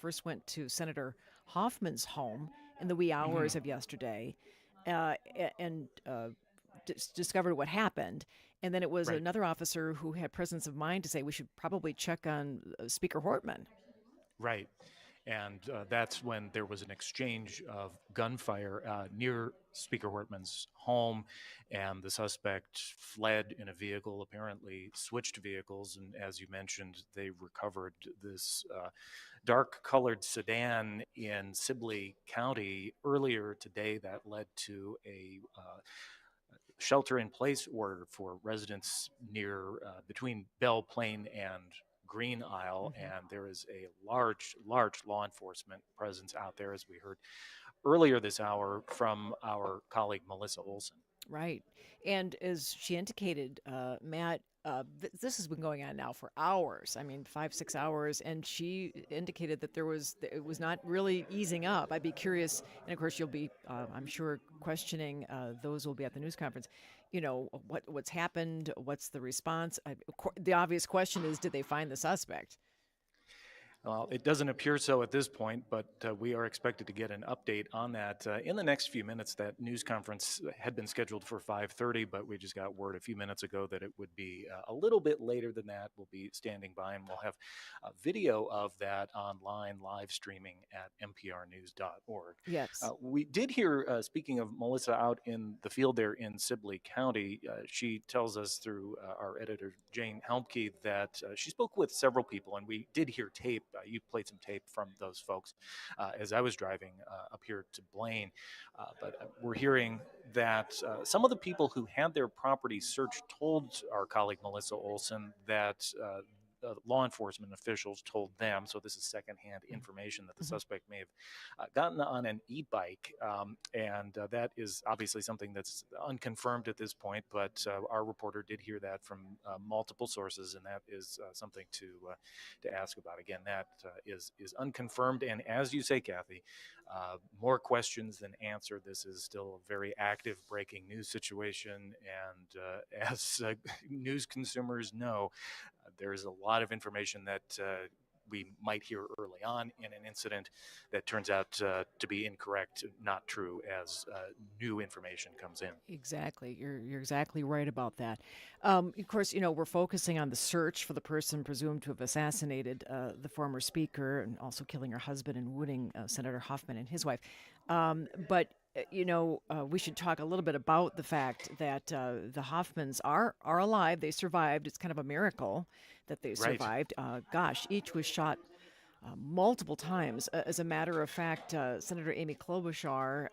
first went to Senator Hoffman's home in the wee hours of yesterday, and discovered what happened. And then it was Right. another officer who had presence of mind to say we should probably check on Speaker Hortman. Right. And that's when there was an exchange of gunfire near Speaker Hortman's home, and the suspect fled in a vehicle, apparently switched vehicles. And as you mentioned, they recovered this dark colored sedan in Sibley County earlier today that led to a shelter in place order for residents near between Belle Plaine and Green Isle, Mm-hmm. and there is a large law enforcement presence out there, as we heard earlier this hour from our colleague Melissa Olson. Right. And as she indicated, Matt, this has been going on now for hours. I mean, 5, 6 hours. And she indicated that it was not really easing up. I'd be curious. And of course, you'll be, I'm sure, questioning those who will be at the news conference. You know, what's happened? What's the response? The obvious question is, did they find the suspect? Well, it doesn't appear so at this point, but we are expected to get an update on that in the next few minutes. That news conference had been scheduled for 5:30, but we just got word a few minutes ago that it would be a little bit later than that. We'll be standing by, and we'll have a video of that online live streaming at mprnews.org. Yes. We did hear, speaking of Melissa out in the field there in Sibley County, she tells us through our editor, Jane Helmke, that she spoke with several people, and we did hear tape. You played some tape from those folks as I was driving up here to Blaine. But we're hearing that some of the people who had their property searched told our colleague Melissa Olson that law enforcement officials told them, so this is secondhand information, that the Mm-hmm. suspect may have gotten on an e-bike, and that is obviously something that's unconfirmed at this point, but our reporter did hear that from multiple sources, and that is something to ask about. Again, that is unconfirmed, and as you say, Kathy, more questions than answer. This is still a very active breaking news situation, and as news consumers know, there's a lot of information that we might hear early on in an incident that turns out to be incorrect, not true, as new information comes in. Exactly. You're exactly right about that. Of course, you know, we're focusing on the search for the person presumed to have assassinated the former speaker and also killing her husband and wounding Senator Hoffman and his wife. But we should talk a little bit about the fact that the Hoffmans are alive. They survived. It's kind of a miracle that they Right. survived. Gosh, each was shot multiple times. As a matter of fact, Senator Amy Klobuchar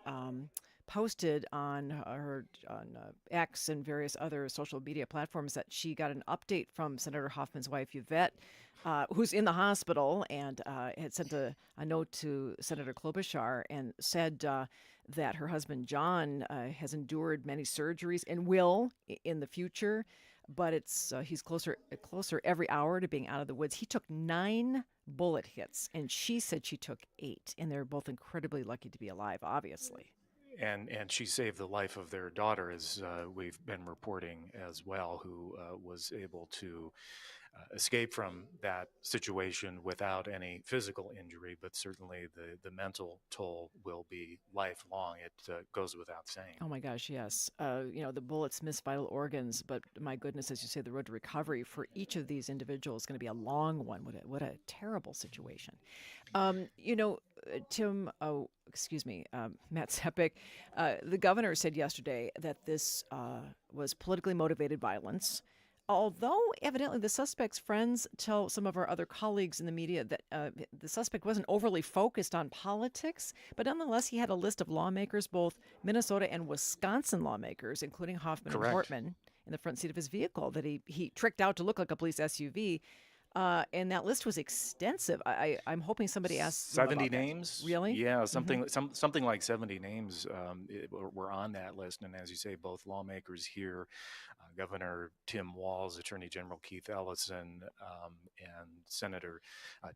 posted on her on X and various other social media platforms that she got an update from Senator Hoffman's wife Yvette, who's in the hospital, and had sent a note to Senator Klobuchar and said that her husband John has endured many surgeries and will in the future, but he's closer every hour to being out of the woods. He took 9 bullet hits, and she said she took 8, and they're both incredibly lucky to be alive, obviously. And she saved the life of their daughter, as we've been reporting as well, who was able to escape from that situation without any physical injury, but certainly the mental toll will be lifelong. It goes without saying. Oh my gosh, yes. The bullets miss vital organs, but my goodness, as you say, the road to recovery for each of these individuals is going to be a long one. What a terrible situation. Tim, oh, excuse me, Matt Sepik, the governor said yesterday that this was politically motivated violence. Although evidently the suspect's friends tell some of our other colleagues in the media that the suspect wasn't overly focused on politics, but nonetheless he had a list of lawmakers, both Minnesota and Wisconsin lawmakers, including Hoffman and Correct. Hortman, in the front seat of his vehicle that he tricked out to look like a police SUV. And that list was extensive. I'm hoping somebody asked them 70 about that. names, Really? yeah, Mm-hmm. something like 70 names were on that list, and as you say, both lawmakers here Governor Tim Walz, Attorney General Keith Ellison, and Senator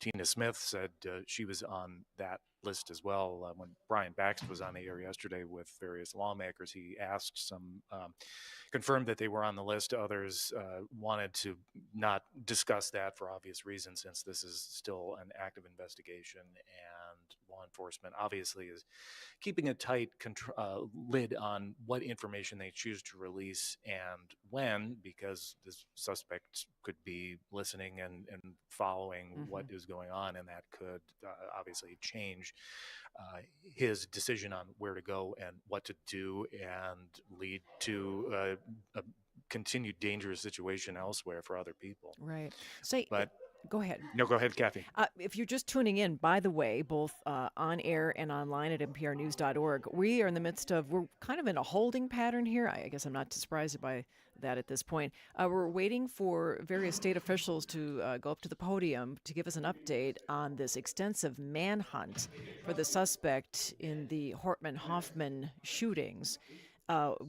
Tina Smith said she was on that list as well. When Brian Baxt was on the air yesterday with various lawmakers, he asked some, confirmed that they were on the list. Others wanted to not discuss that for obvious reasons, since this is still an active investigation, and law enforcement obviously is keeping a tight lid on what information they choose to release and when, because this suspect could be listening and following what is going on, and that could obviously change his decision on where to go and what to do, and lead to a continued dangerous situation elsewhere for other people. Right. But go ahead. No, go ahead, Kathy. If you're just tuning in, by the way, both on air and online at nprnews.org, we are in the midst of, we're kind of in a holding pattern here. I guess I'm not surprised by that at this point. We're waiting for various state officials to go up to the podium to give us an update on this extensive manhunt for the suspect in the Hoffman shootings.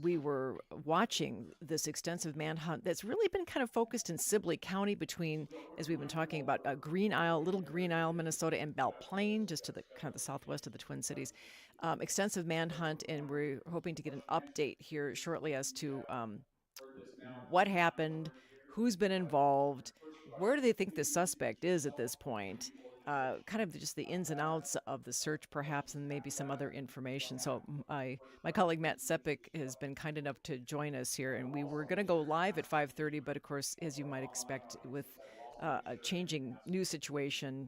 We were watching this extensive manhunt that's really been kind of focused in Sibley County between, as we've been talking about, Little Green Isle, Minnesota, and Belle Plaine, just to the kind of the southwest of the Twin Cities. Extensive manhunt, and we're hoping to get an update here shortly as to what happened, who's been involved, where do they think the suspect is at this point. Kind of just the ins and outs of the search, perhaps, and maybe some other information. So my colleague Matt Sepik has been kind enough to join us here, and we were going to go live at 5:30, but of course, as you might expect, with a changing news situation,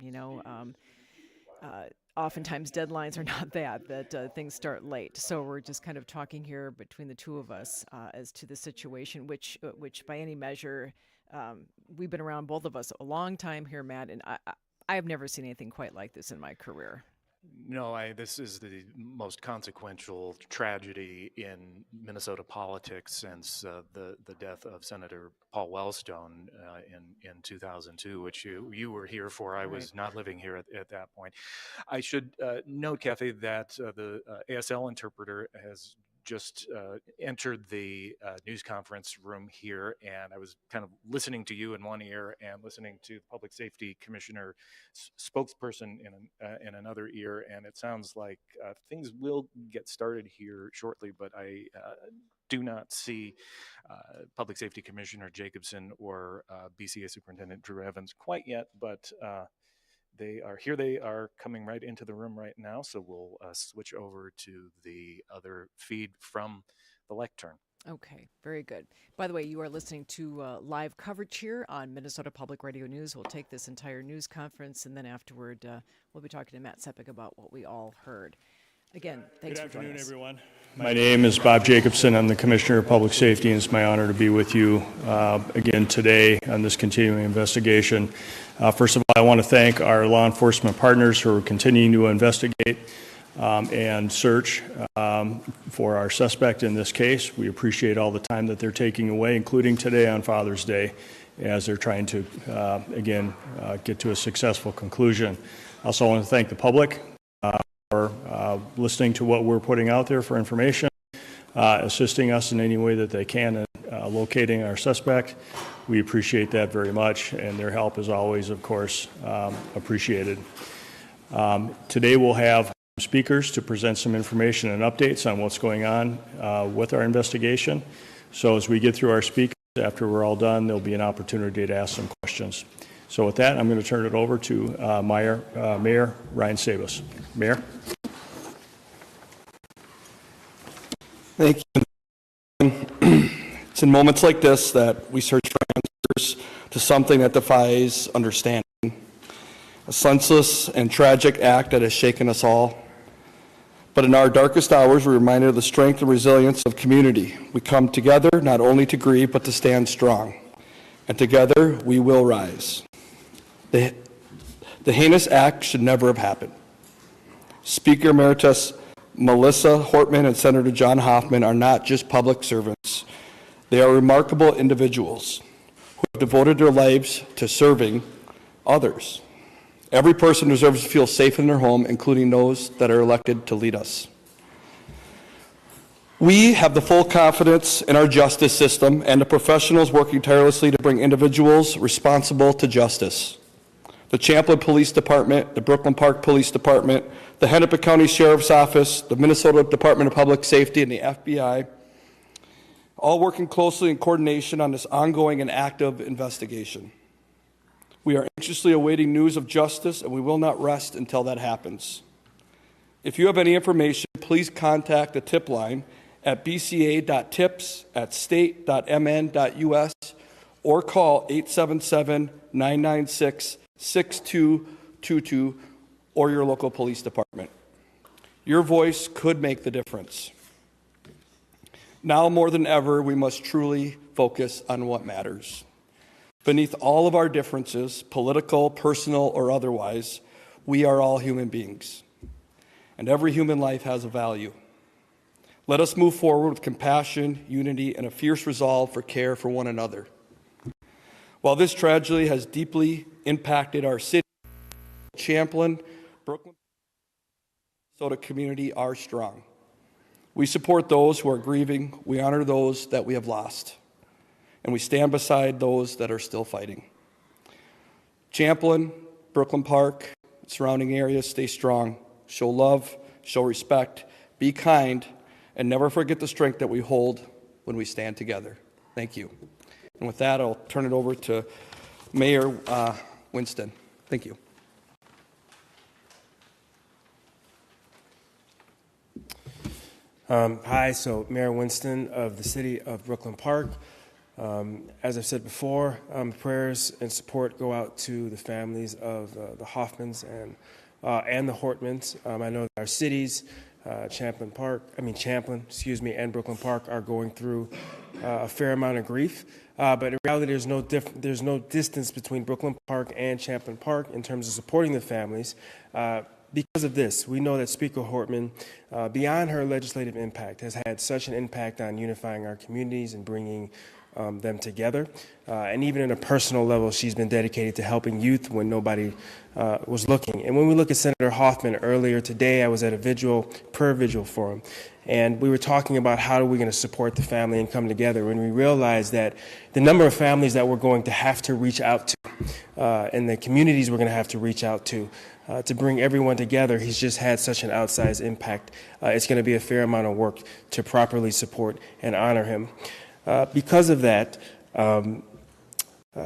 oftentimes deadlines are not that things start late. So we're just kind of talking here between the two of us as to the situation, which by any measure, we've been around, both of us, a long time here, Matt, and I've never seen anything quite like this in my career. No, this is the most consequential tragedy in Minnesota politics since the death of Senator Paul Wellstone in 2002, which you were here for. I was not living here at that point. I should note, Kathy, that the ASL interpreter has just entered the news conference room here, and I was kind of listening to you in one ear and listening to the Public Safety Commissioner spokesperson in another ear, and it sounds like things will get started here shortly, but I do not see Public Safety Commissioner Jacobson or BCA Superintendent Drew Evans quite yet, but they are coming right into the room right now, so we'll switch over to the other feed from the lectern. Okay, very good. By the way, you are listening to live coverage here on Minnesota Public Radio News. We'll take this entire news conference, and then afterward, we'll be talking to Matt Sepik about what we all heard. Again, thanks for joining us. Good afternoon, everyone. My name is Bob Jacobson. I'm the Commissioner of Public Safety, and it's my honor to be with you again today on this continuing investigation. First of all, I want to thank our law enforcement partners who are continuing to investigate and search for our suspect in this case. We appreciate all the time that they're taking away, including today on Father's Day, as they're trying to, get to a successful conclusion. I also want to thank the public for listening to what we're putting out there for information, assisting us in any way that they can in locating our suspect. We appreciate that very much, and their help is always, of course, appreciated. Today we'll have speakers to present some information and updates on what's going on with our investigation. So as we get through our speakers, after we're all done, there'll be an opportunity to ask some questions. So with that, I'm going to turn it over to Mayor Ryan Sabas. Mayor. Thank you. It's in moments like this that we search for answers to something that defies understanding. A senseless and tragic act that has shaken us all. But in our darkest hours, we're reminded of the strength and resilience of community. We come together not only to grieve, but to stand strong. And together, we will rise. The heinous act should never have happened. Speaker Emeritus Melissa Hortman and Senator John Hoffman are not just public servants. They are remarkable individuals who have devoted their lives to serving others. Every person deserves to feel safe in their home, including those that are elected to lead us. We have the full confidence in our justice system and the professionals working tirelessly to bring individuals responsible to justice. The Champlin Police Department, the Brooklyn Park Police Department, the Hennepin County Sheriff's Office, the Minnesota Department of Public Safety, and the FBI, all working closely in coordination on this ongoing and active investigation. We are anxiously awaiting news of justice, and we will not rest until that happens. If you have any information, please contact the tip line at bca.tips@state.mn.us or call 877-996-6222 or your local police department. Your voice could make the difference. Now more than ever, we must truly focus on what matters. Beneath all of our differences, political, personal, or otherwise, we are all human beings, and every human life has a value. Let us move forward with compassion, unity, and a fierce resolve for care for one another. While this tragedy has deeply impacted our city, Champlin, Brooklyn, Minnesota community are strong. We support those who are grieving, we honor those that we have lost, and we stand beside those that are still fighting. Champlin, Brooklyn Park, surrounding areas, stay strong, show love, show respect, be kind, and never forget the strength that we hold when we stand together. Thank you. And with that, I'll turn it over to Mayor Winston. Thank you. Hi, so Mayor Winston of the City of Brooklyn Park. As I've said before, prayers and support go out to the families of the Hoffmans and the Hortmans. I know that our cities, Champlin, and Brooklyn Park are going through a fair amount of grief. But in reality, there's no distance between Brooklyn Park and Champlin Park in terms of supporting the families. Because of this, we know that Speaker Hortman, beyond her legislative impact, has had such an impact on unifying our communities and bringing them together. And even at a personal level, she's been dedicated to helping youth when nobody was looking. And when we look at Senator Hoffman earlier today, I was at a prayer vigil for him. And we were talking about how are we going to support the family and come together. And we realized that the number of families that we're going to have to reach out to and the communities we're going to have to reach out to bring everyone together, he's just had such an outsized impact. It's going to be a fair amount of work to properly support and honor him. Because of that, we're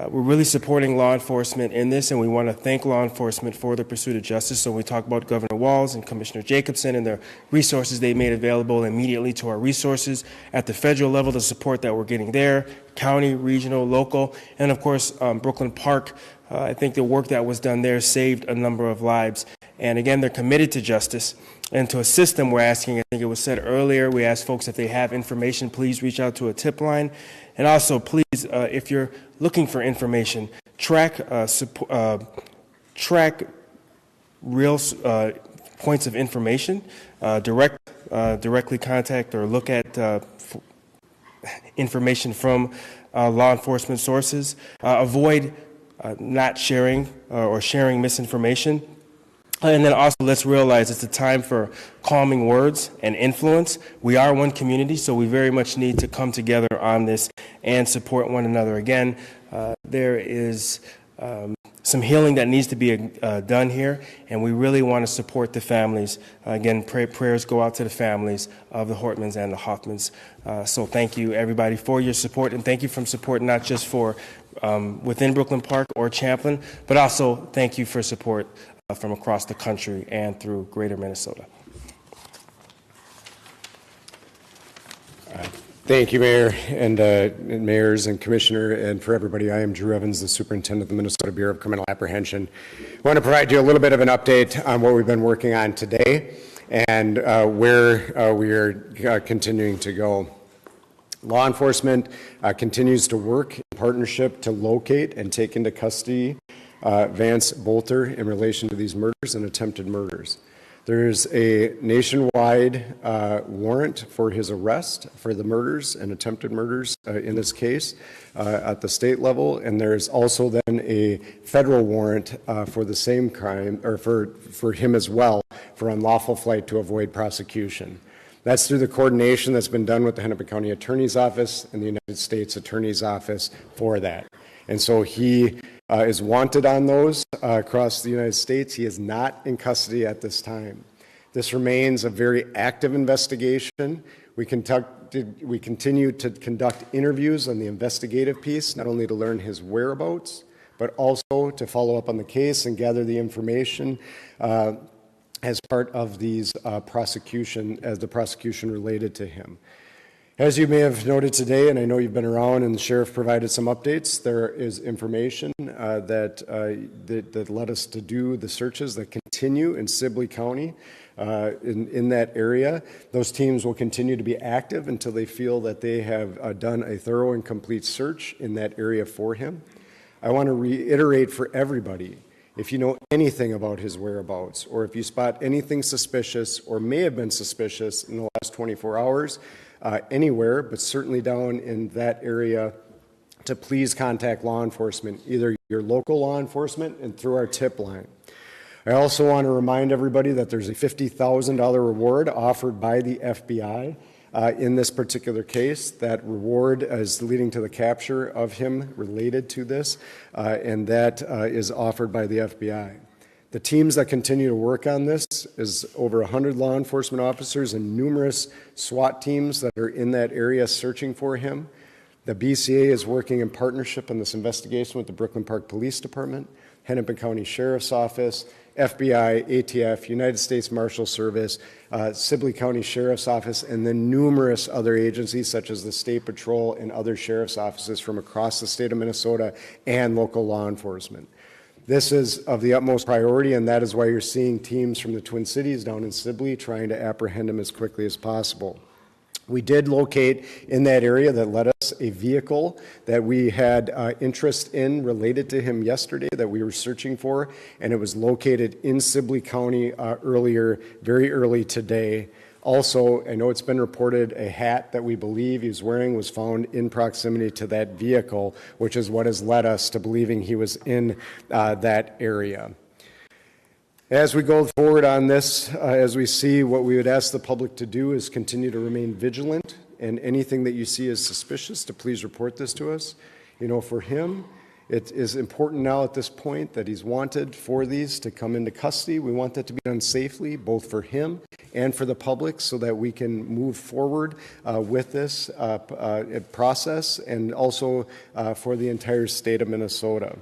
really supporting law enforcement in this, and we want to thank law enforcement for the pursuit of justice. So we talk about Governor Walz and Commissioner Jacobson and the resources they made available immediately to our resources at the federal level, the support that we're getting there, county, regional, local, and of course, Brooklyn Park. I think the work that was done there saved a number of lives. And again, they're committed to justice. And to assist them, we're asking, I think it was said earlier, we asked folks if they have information, please reach out to a tip line. And also, please, if you're looking for information, track real points of information, directly contact or look at information from law enforcement sources. Avoid not sharing or sharing misinformation. And then also, let's realize it's a time for calming words and influence. We are one community, so we very much need to come together on this and support one another. Again, there is some healing that needs to be done here, and we really want to support the families. Again, prayers go out to the families of the Hortmans and the Hoffmans. So thank you, everybody, for your support, and thank you for support not just for within Brooklyn Park or Champlin, but also thank you for support from across the country and through greater Minnesota. Thank you, Mayor, and mayors and commissioner, and for everybody. I am Drew Evans, the superintendent of the Minnesota Bureau of Criminal Apprehension. I want to provide you a little bit of an update on what we've been working on today and where we are continuing to go. Law enforcement continues to work in partnership to locate and take into custody Vance Boelter in relation to these murders and attempted murders. There's a nationwide warrant for his arrest for the murders and attempted murders in this case at the state level, and there's also then a federal warrant for the same crime, or for him as well, for unlawful flight to avoid prosecution. That's through the coordination that's been done with the Hennepin County Attorney's Office and the United States Attorney's Office for that. And so he is wanted on those across the United States. He is not in custody at this time. This remains a very active investigation. We continue to conduct interviews on the investigative piece, not only to learn his whereabouts, but also to follow up on the case and gather the information as part of these the prosecution related to him. As you may have noted today, and I know you've been around and the sheriff provided some updates, there is information that led us to do the searches that continue in Sibley County in that area. Those teams will continue to be active until they feel that they have done a thorough and complete search in that area for him. I want to reiterate for everybody, if you know anything about his whereabouts, or if you spot anything suspicious or may have been suspicious in the last 24 hours, anywhere, but certainly down in that area, to please contact law enforcement, either your local law enforcement and through our tip line. I also want to remind everybody that there's a $50,000 reward offered by the FBI in this particular case. That reward is leading to the capture of him related to this, and that is offered by the FBI. The teams that continue to work on this is over 100 law enforcement officers and numerous SWAT teams that are in that area searching for him. The BCA is working in partnership on this investigation with the Brooklyn Park Police Department, Hennepin County Sheriff's Office, FBI, ATF, United States Marshal Service, Sibley County Sheriff's Office, and then numerous other agencies such as the State Patrol and other sheriff's offices from across the state of Minnesota and local law enforcement. This is of the utmost priority, and that is why you're seeing teams from the Twin Cities down in Sibley trying to apprehend him as quickly as possible. We did locate in that area that led us a vehicle that we had interest in related to him yesterday that we were searching for, and it was located in Sibley County very early today. Also, I know it's been reported a hat that we believe he was wearing was found in proximity to that vehicle, which is what has led us to believing he was in that area. As we go forward on this, as we see, what we would ask the public to do is continue to remain vigilant, and anything that you see as suspicious, to please report this to us. You know, for him, it is important now at this point that he's wanted for these to come into custody. We want that to be done safely, both for him and for the public, so that we can move forward with this process, and also for the entire state of Minnesota.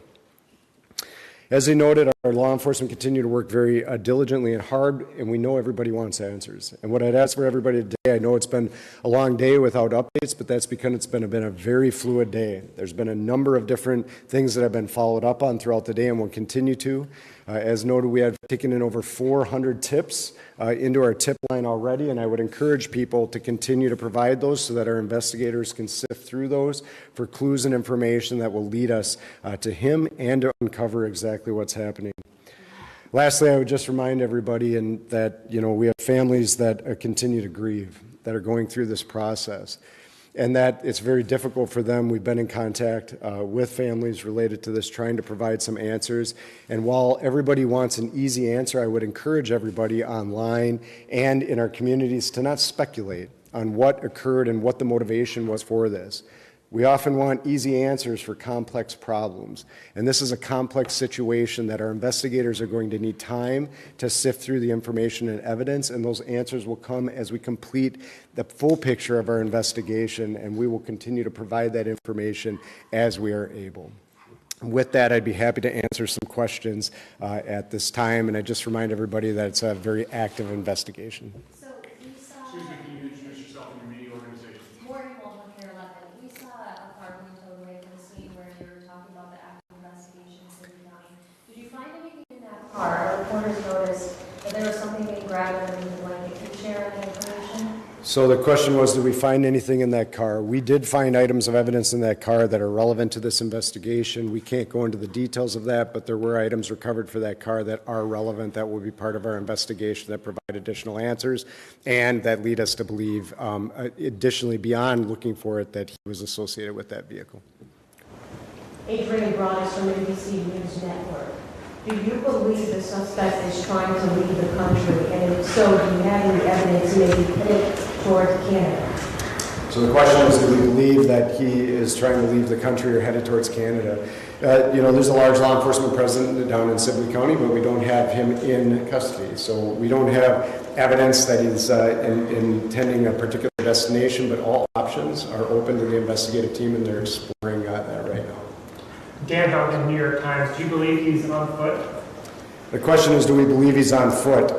As I noted, our law enforcement continue to work very diligently and hard, and we know everybody wants answers. And what I'd ask for everybody today, I know it's been a long day without updates, but that's because it's been a very fluid day. There's been a number of different things that have been followed up on throughout the day and will continue to. As noted, we have taken in over 400 tips into our tip line already, and I would encourage people to continue to provide those so that our investigators can sift through those for clues and information that will lead us to him and to uncover exactly what's happening. Lastly, I would just remind everybody that we have families that continue to grieve, that are going through this process, and that it's very difficult for them. We've been in contact with families related to this, trying to provide some answers. And while everybody wants an easy answer, I would encourage everybody online and in our communities to not speculate on what occurred and what the motivation was for this. We often want easy answers for complex problems, and this is a complex situation that our investigators are going to need time to sift through the information and evidence, and those answers will come as we complete the full picture of our investigation, and we will continue to provide that information as we are able. With that, I'd be happy to answer some questions at this time, and I just remind everybody that it's a very active investigation. Excuse me, can you introduce yourself and your media organization? We saw a car being towed away from the scene where you were talking about the active investigation in Sibley County. Did you find anything in that car? Our reporters noticed that there was something being grabbed underneath the blanket. Can you share any information? So the question was, did we find anything in that car? We did find items of evidence in that car that are relevant to this investigation. We can't go into the details of that, but there were items recovered for that car that are relevant, that will be part of our investigation, that provide additional answers, and that lead us to believe, additionally, beyond looking for it, that he was associated with that vehicle. Adrian Broadus from ABC News Network. Do you believe the suspect is trying to leave the country? And if so, do you have any evidence maybe towards Canada? So the question is, do we believe that he is trying to leave the country or headed towards Canada? There's a large law enforcement presence down in Sibley County, but we don't have him in custody. So we don't have evidence that he's intending a particular destination, but all options are open to the investigative team, and they're exploring that right now. Dan Hoffman, New York Times. Do you believe he's on foot? The question is, do we believe he's on foot?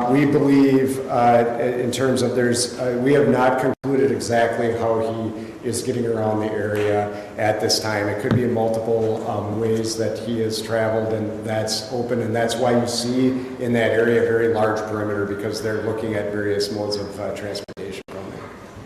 We believe, in terms of we have not concluded exactly how he is getting around the area at this time. It could be in multiple ways that he has traveled, and that's open, and that's why you see in that area a very large perimeter, because they're looking at various modes of transportation from there.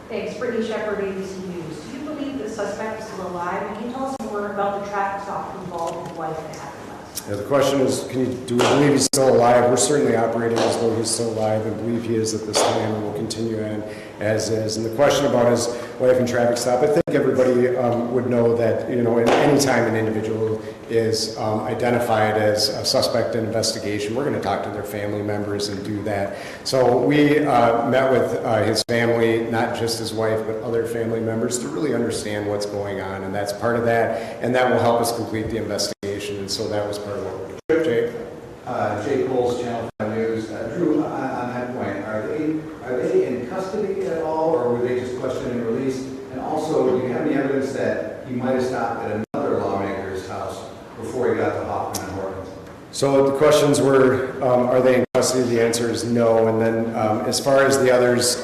Thanks. Brittany Shepard, ABC News. Do you believe the suspect is still alive? And can you tell us more about the traffic stop involved with wife that happened last? Yeah, the question is, do we believe he's still alive? We're certainly operating as though he's still alive and believe he is at this time, and will continue on as is. And the question about his wife and traffic stop, I think everybody would know that, at any time an individual is identified as a suspect in investigation, we're going to talk to their family members and do that. So we met with his family, not just his wife, but other family members, to really understand what's going on, and that's part of that, and that will help us complete the investigation, and so that was part of what we're doing. Jake? Jake Bowles, Channel 5 News. Drew, on that point, are they in custody at all, or were they just questioned and released? And also, do you have any evidence that he might have stopped at another lawmaker's house before he got to Hoffman and Hortman? So the questions were, are they in custody? The answer is no. And then as far as the others,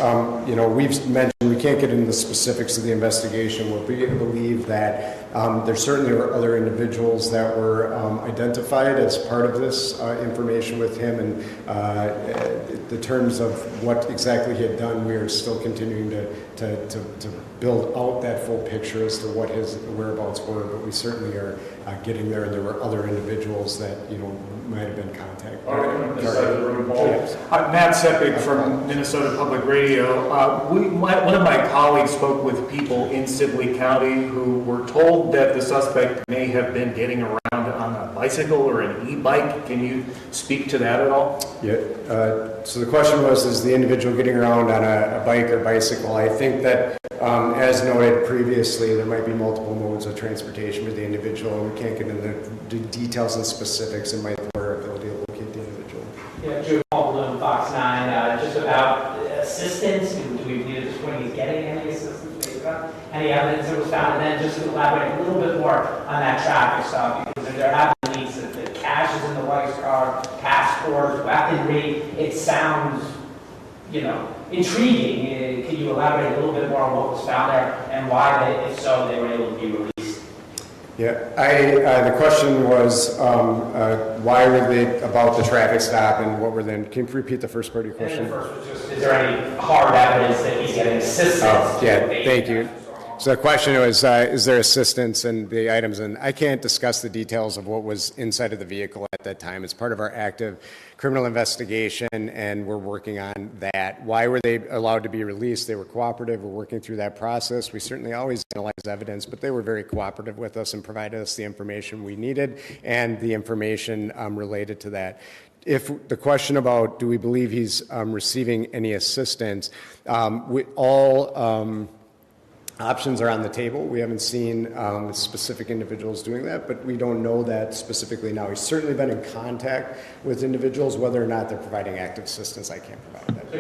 we've mentioned we can't get into the specifics of the investigation. We believe that there certainly are other individuals that were identified as part of this information with him. And the terms of what exactly he had done, we are still continuing to build out that full picture as to what his whereabouts were. But we certainly are getting there, and there were other individuals that might have been contacted. Matt Sepik from Minnesota Public Radio. One of my colleagues spoke with people in Sibley County who were told that the suspect may have been getting around on a bicycle or an e-bike. Can you speak to that at all? Yeah. So the question was, is the individual getting around on a bike or bicycle? I think that, as noted previously, there might be multiple modes of transportation for the individual, and we can't get into the details and specifics. It might be our ability to locate the individual. Yeah, Joe Paul Bloom, Fox 9, just about assistance. Do we believe at this point he's getting any assistance based on any evidence that was found? And then just to elaborate a little bit more on that traffic stop, because there have been leads that the cash is in the wife's car, passport, weaponry. It sounds, intriguing. Can you elaborate a little bit more on what was found there and why, if so, they were able to be released? Yeah, the question was why were they about the traffic stop, and what were then? Can you repeat the first part of your question? And the first was just, is there any hard evidence that he's getting assistance? Yeah, thank you. So the question was, is there assistance in the items? And I can't discuss the details of what was inside of the vehicle at that time. It's part of our active criminal investigation, and we're working on that. Why were they allowed to be released? They were cooperative. We're working through that process. We certainly always analyze evidence, but they were very cooperative with us and provided us the information we needed and the information related to that. If the question about do we believe he's receiving any assistance, options are on the table. We haven't seen specific individuals doing that, but we don't know that specifically now. He's certainly been in contact with individuals. Whether or not they're providing active assistance, I can't provide that.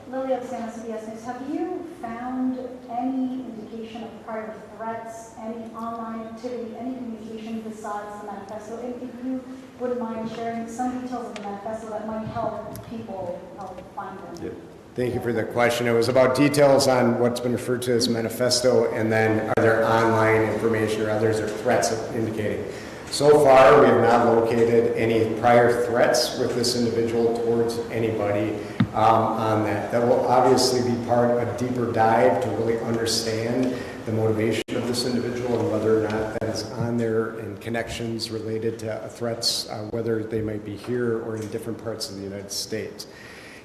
Lily of CBS News, have you found any indication of prior threats, any online activity, any communication besides the manifesto? If you wouldn't mind sharing some details of the manifesto that might help people find them. Yeah. Thank you for the question. It was about details on what's been referred to as manifesto, and then are there online information or others or threats indicating. So far, we have not located any prior threats with this individual towards anybody on that. That will obviously be part of a deeper dive to really understand the motivation of this individual and whether or not that is on there and connections related to threats, whether they might be here or in different parts of the United States.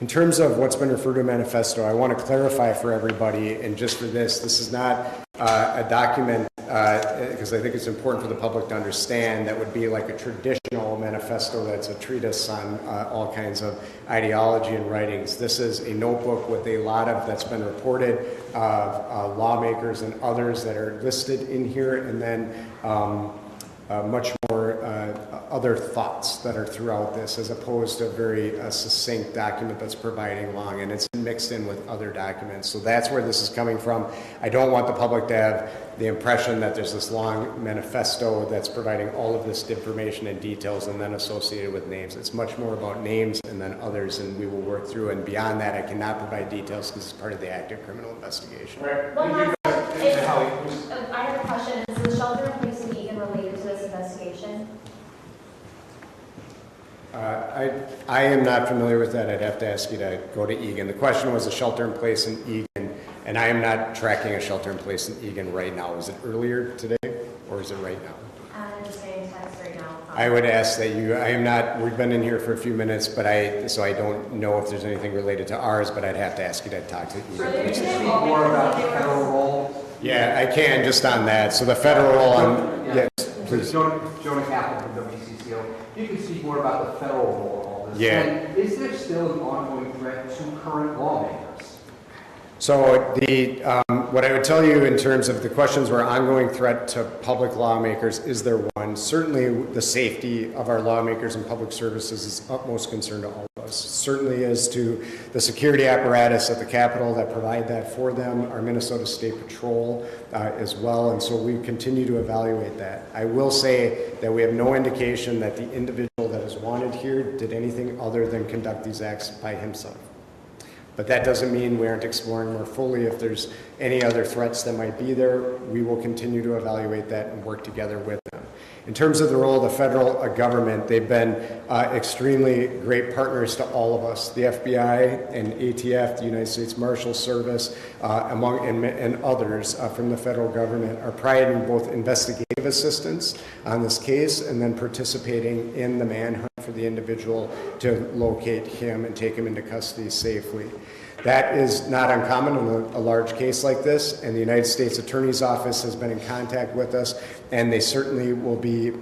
In terms of what's been referred to a manifesto, I want to clarify for everybody, and just for this is not a document, because I think it's important for the public to understand, that would be like a traditional manifesto manifesto that's a treatise on all kinds of ideology and writings. This is a notebook with a lot of, that's been reported, of lawmakers and others that are listed in here, and then much more other thoughts that are throughout this, as opposed to a very succinct document that's providing long, and it's mixed in with other documents. So that's where this is coming from. I don't want the public to have the impression that there's this long manifesto that's providing all of this information and details and then associated with names. It's much more about names and then others, and we will work through. And beyond that, I cannot provide details because it's part of the active criminal investigation. One last, I have a question. Is the shelter in place in Egan related to this investigation? I am not familiar with that. I'd have to ask you to go to Egan. The question was a shelter in place in Egan, and I am not tracking a shelter in place in Egan right now. Is it earlier today, or is it right now? I'm just getting text right now. I would ask that you, I am not, we've been in here for a few minutes, but so I don't know if there's anything related to ours, but I'd have to ask you to talk to Egan. Can you speak more about the federal role? Yeah, I can, just on that. So the federal role, yes, please. Jonah Kaplan from WCCO. You can speak more about the federal role in all this. Yeah. And is there still an ongoing threat to current lawmakers? So what I would tell you in terms of the questions were ongoing threat to public lawmakers, is there one? Certainly the safety of our lawmakers and public services is utmost concern to all of us. Certainly is to the security apparatus at the Capitol that provide that for them, our Minnesota State Patrol as well, and so we continue to evaluate that. I will say that we have no indication that the individual that is wanted here did anything other than conduct these acts by himself. But that doesn't mean we aren't exploring more fully. If there's any other threats that might be there, we will continue to evaluate that and work together with them. In terms of the role of the federal government, they've been extremely great partners to all of us. The FBI and ATF, the United States Marshal Service, and others from the federal government are providing both investigative assistance on this case and then participating in the manhunt for the individual to locate him and take him into custody safely. That is not uncommon in a large case like this, and the United States Attorney's Office has been in contact with us, and they certainly will be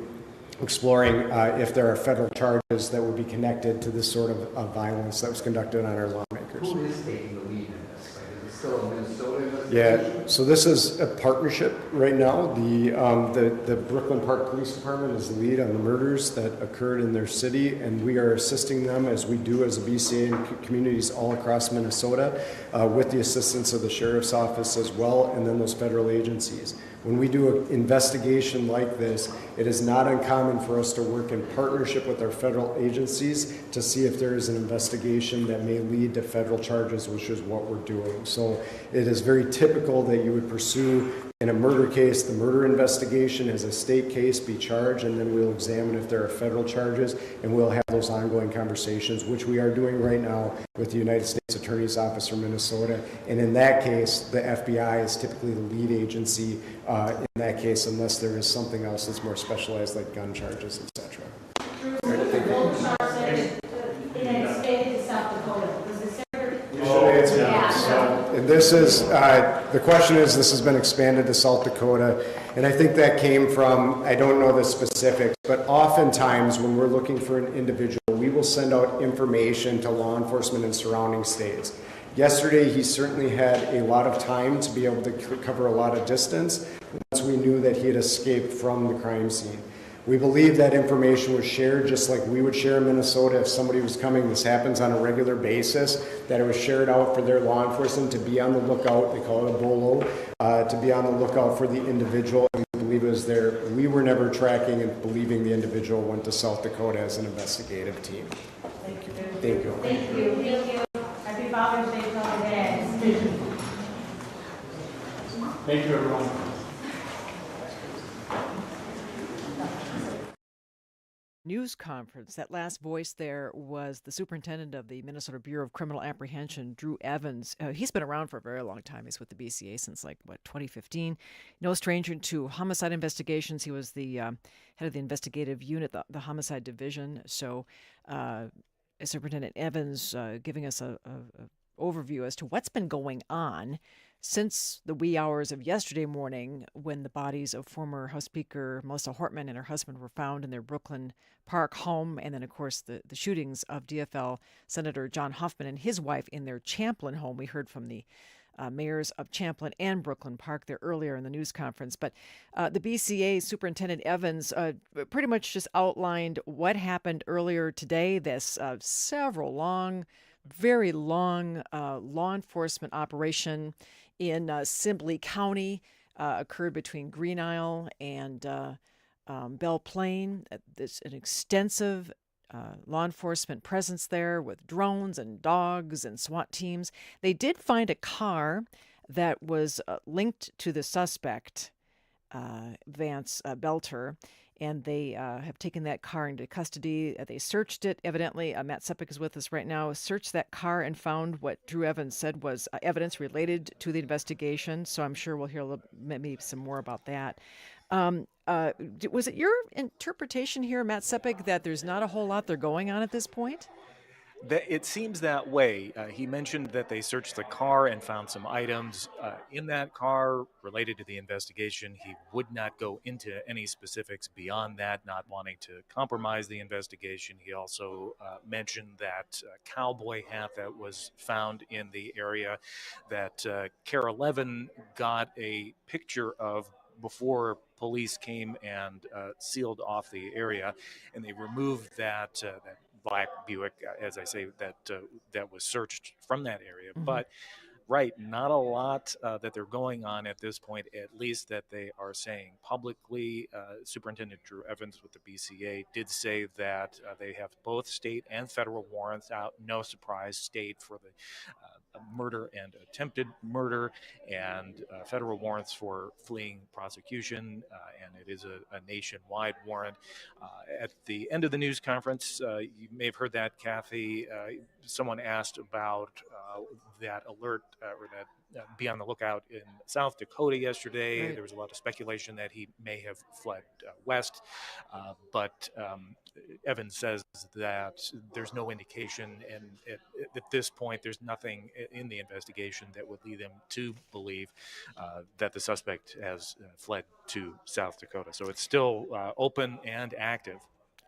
exploring if there are federal charges that would be connected to this sort of violence that was conducted on our lawmakers. Who is taking the lead in this? Like, is it still a Minnesota investigation? Yeah, so this is a partnership right now. The Brooklyn Park Police Department is the lead on the murders that occurred in their city, and we are assisting them as we do as a BCA in communities all across Minnesota with the assistance of the Sheriff's Office as well, and then those federal agencies. When we do an investigation like this, it is not uncommon for us to work in partnership with our federal agencies to see if there is an investigation that may lead to federal charges, which is what we're doing. So it is very typical that you would pursue in a murder case, the murder investigation as a state case, be charged, and then we'll examine if there are federal charges, and we'll have those ongoing conversations, which we are doing right now with the United States Attorney's Office for Minnesota. And in that case, the FBI is typically the lead agency in that case, unless there is something else that's more specialized, like gun charges, etc. And this is, the question is, this has been expanded to South Dakota, and I think that came from, I don't know the specifics, but oftentimes when we're looking for an individual, we will send out information to law enforcement in surrounding states. Yesterday, he certainly had a lot of time to be able to cover a lot of distance once we knew that he had escaped from the crime scene. We believe that information was shared just like we would share in Minnesota if somebody was coming. This happens on a regular basis, that it was shared out for their law enforcement to be on the lookout. They call it a bolo, to be on the lookout for the individual. And we believe it was there. We were never tracking and believing the individual went to South Dakota as an investigative team. Thank you. Thank you. Thank you. Thank you. Happy Father's Day to all the dads. Thank you, everyone. News conference. That last voice there was the superintendent of the Minnesota Bureau of Criminal Apprehension, Drew Evans. He's been around for a very long time. He's with the BCA since 2015. No stranger to homicide investigations. He was the head of the investigative unit, the homicide division. So Superintendent Evans giving us a overview as to what's been going on since the wee hours of yesterday morning, when the bodies of former House Speaker Melissa Hortman and her husband were found in their Brooklyn Park home, and then, of course, the shootings of DFL Senator John Hoffman and his wife in their Champlin home. We heard from the mayors of Champlin and Brooklyn Park there earlier in the news conference. But the BCA Superintendent Evans pretty much just outlined what happened earlier today. This several long, very long law enforcement operation in Sibley County occurred between Green Isle and Belle Plaine. There's an extensive law enforcement presence there with drones and dogs and SWAT teams. They did find a car that was linked to the suspect, Vance Boelter, and they have taken that car into custody. They searched it. Evidently, Matt Sepik is with us right now. Searched that car and found what Drew Evans said was evidence related to the investigation. So I'm sure we'll hear maybe some more about that. Was it your interpretation here, Matt Sepik, that there's not a whole lot they're going on at this point? It seems that way. He mentioned that they searched the car and found some items in that car related to the investigation. He would not go into any specifics beyond that, not wanting to compromise the investigation. He also mentioned that cowboy hat that was found in the area that CARE 11 got a picture of before police came and sealed off the area, and they removed that black Buick, as I say, that was searched from that area. Mm-hmm. But right, not a lot that they're going on at this point, at least that they are saying publicly. Superintendent Drew Evans with the BCA did say that they have both state and federal warrants out. No surprise, state for the murder and attempted murder, and federal warrants for fleeing prosecution, and it is a nationwide warrant. At the end of the news conference, you may have heard that, Kathy, someone asked about that alert or that be on the lookout in South Dakota yesterday. Right. There was a lot of speculation that he may have fled west, but Evans says that there's no indication, and at this point, there's nothing in the investigation that would lead them to believe that the suspect has fled to South Dakota. So it's still open and active.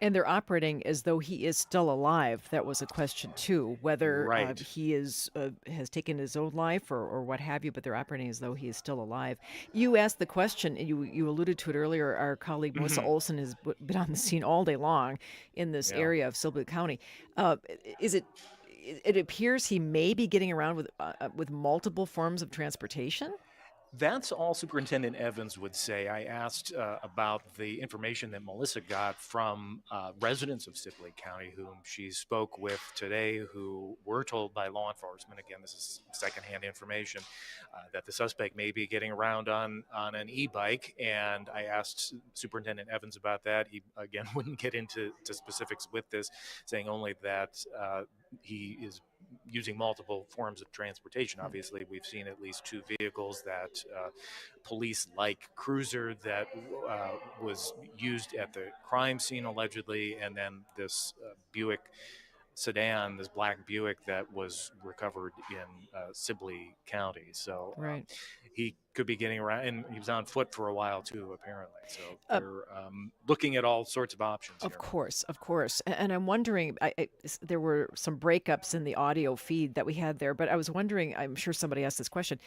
And they're operating as though he is still alive. That was a question too, whether Right. he is has taken his own life or what have you. But they're operating as though he is still alive. You asked the question, and you alluded to it earlier. Our colleague Melissa Olson has been on the scene all day long in this area of Sibley County. It appears he may be getting around with multiple forms of transportation. That's all Superintendent Evans would say. I asked about the information that Melissa got from residents of Sibley County, whom she spoke with today, who were told by law enforcement, again, this is secondhand information, that the suspect may be getting around on an e-bike. And I asked Superintendent Evans about that. He, again, wouldn't get into specifics with this, saying only that he is using multiple forms of transportation. Obviously, we've seen at least two vehicles, that police-like cruiser that was used at the crime scene allegedly, and then this Buick sedan, this black Buick that was recovered in Sibley County. So Right. he could be getting around, and he was on foot for a while too, apparently. So they're looking at all sorts of options Of here. course, of course. And I'm wondering, there were some breakups in the audio feed that we had there, but I was wondering, I'm sure somebody asked this question,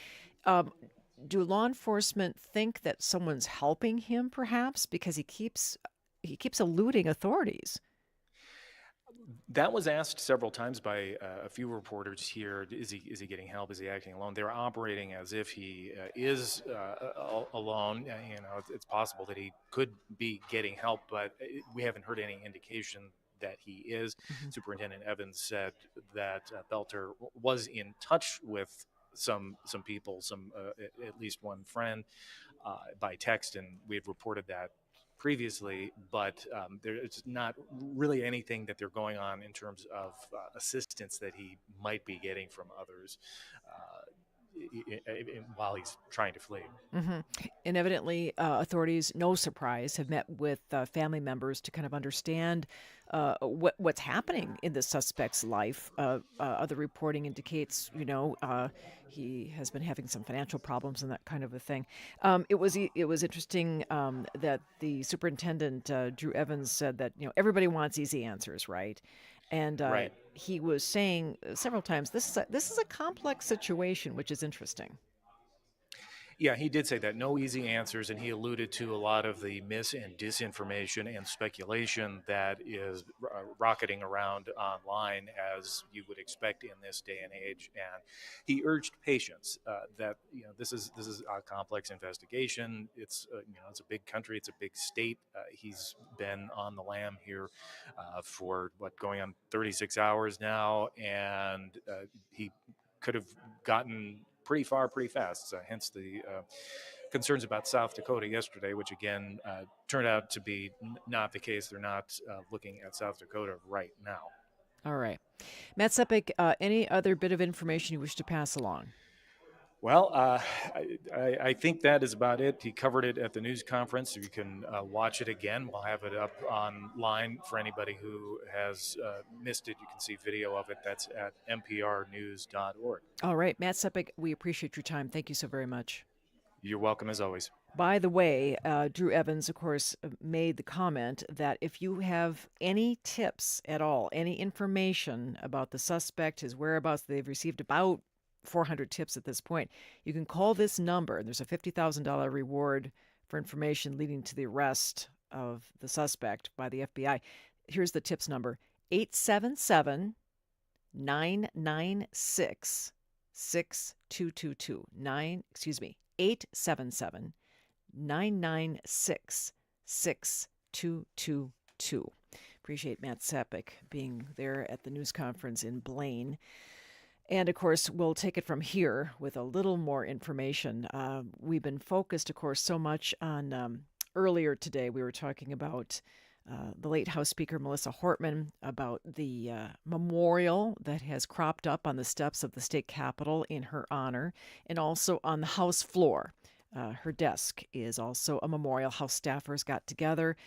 do law enforcement think that someone's helping him perhaps because he keeps eluding authorities? That was asked several times by a few reporters here. Is he getting help? Is he acting alone? They're operating as if he is alone. It's possible that he could be getting help, but we haven't heard any indication that he is. Mm-hmm. Superintendent Evans said that Boelter was in touch with some people, at least one friend, by text, and we had reported that previously, but there's not really anything that they're going on in terms of assistance that he might be getting from others. while he's trying to flee. Mm-hmm. And evidently, authorities, no surprise, have met with family members to kind of understand what's happening in the suspect's life. Other reporting indicates, he has been having some financial problems and that kind of a thing. It was interesting that the superintendent, Drew Evans, said that everybody wants easy answers, right? And Right. he was saying several times, this is a complex situation, which is interesting. Yeah, he did say that. No easy answers, and he alluded to a lot of the mis and disinformation and speculation that is rocketing around online, as you would expect in this day and age. And he urged patience. That this is a complex investigation. It's it's a big country. It's a big state. He's been on the lam here for going on 36 hours now, and he could have gotten pretty far pretty fast, hence the concerns about South Dakota yesterday, which again turned out to be not the case. They're not looking at South Dakota right now. All right. Matt Sepik, any other bit of information you wish to pass along? Well, I think that is about it. He covered it at the news conference. You can watch it again. We'll have it up online for anybody who has missed it. You can see video of it. That's at mprnews.org. All right. Matt Sepik, we appreciate your time. Thank you so very much. You're welcome, as always. By the way, Drew Evans, of course, made the comment that if you have any tips at all, any information about the suspect, his whereabouts, they've received about 400 tips at this point. You can call this number. There's a $50,000 reward for information leading to the arrest of the suspect by the FBI. Here's the tips number: 877-996-6222. 877-996-6222. Appreciate Matt Sepik being there at the news conference in Blaine. And, of course, we'll take it from here with a little more information. We've been focused, of course, so much on earlier today. We were talking about the late House Speaker Melissa Hortman, about the memorial that has cropped up on the steps of the state capitol in her honor, and also on the House floor. Her desk is also a memorial. House staffers got together.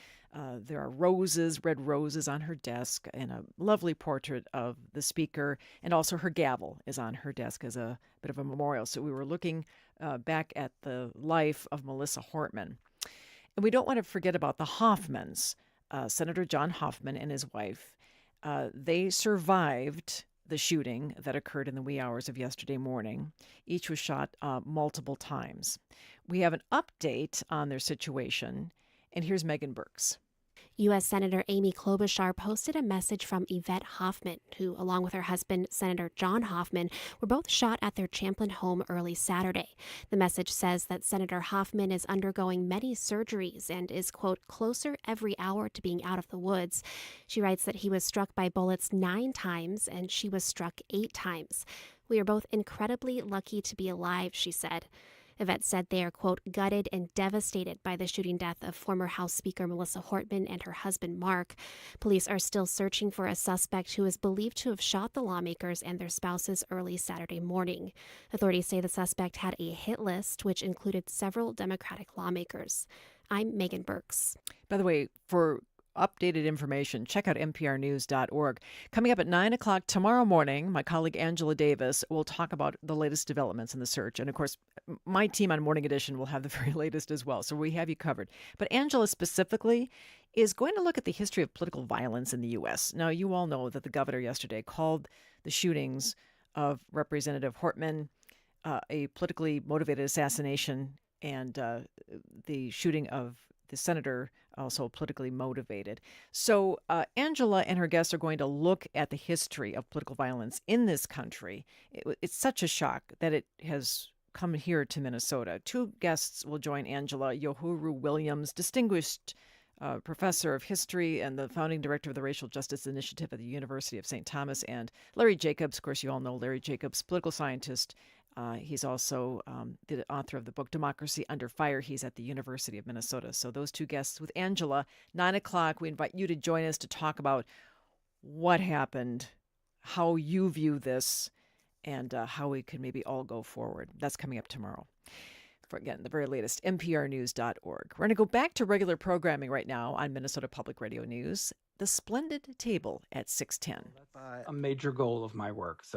There are roses, red roses on her desk, and a lovely portrait of the speaker. And also her gavel is on her desk as a bit of a memorial. So we were looking back at the life of Melissa Hortman. And we don't want to forget about the Hoffmans, Senator John Hoffman and his wife. They survived the shooting that occurred in the wee hours of yesterday morning. Each was shot multiple times. We have an update on their situation, and here's Megan Burks. U.S. Senator Amy Klobuchar posted a message from Yvette Hoffman, who, along with her husband, Senator John Hoffman, were both shot at their Champlin home early Saturday. The message says that Senator Hoffman is undergoing many surgeries and is, quote, closer every hour to being out of the woods. She writes that he was struck by bullets 9 times and she was struck 8 times. We are both incredibly lucky to be alive, she said. Yvette said they are, quote, gutted and devastated by the shooting death of former House Speaker Melissa Hortman and her husband, Mark. Police are still searching for a suspect who is believed to have shot the lawmakers and their spouses early Saturday morning. Authorities say the suspect had a hit list, which included several Democratic lawmakers. I'm Megan Burks. By the way, for updated information, check out mprnews.org. Coming up at 9 o'clock tomorrow morning, my colleague Angela Davis will talk about the latest developments in the search. And of course, my team on Morning Edition will have the very latest as well. So we have you covered. But Angela specifically is going to look at the history of political violence in the U.S. Now, you all know that the governor yesterday called the shootings of Representative Hortman a politically motivated assassination, and the shooting of the senator also politically motivated. So Angela and her guests are going to look at the history of political violence in this country. It's such a shock that it has come here to Minnesota. 2 guests will join Angela: Yohuru Williams, distinguished professor of history and the founding director of the Racial Justice Initiative at the University of St. Thomas, and Larry Jacobs. Of course, you all know Larry Jacobs, political scientist. He's also the author of the book Democracy Under Fire. He's at the University of Minnesota. So those 2 guests with Angela, 9 o'clock. We invite you to join us to talk about what happened, how you view this, and how we can maybe all go forward. That's coming up tomorrow. For, again, the very latest, mprnews.org. We're going to go back to regular programming right now on Minnesota Public Radio News, The Splendid Table at 6:10. A major goal of my work. So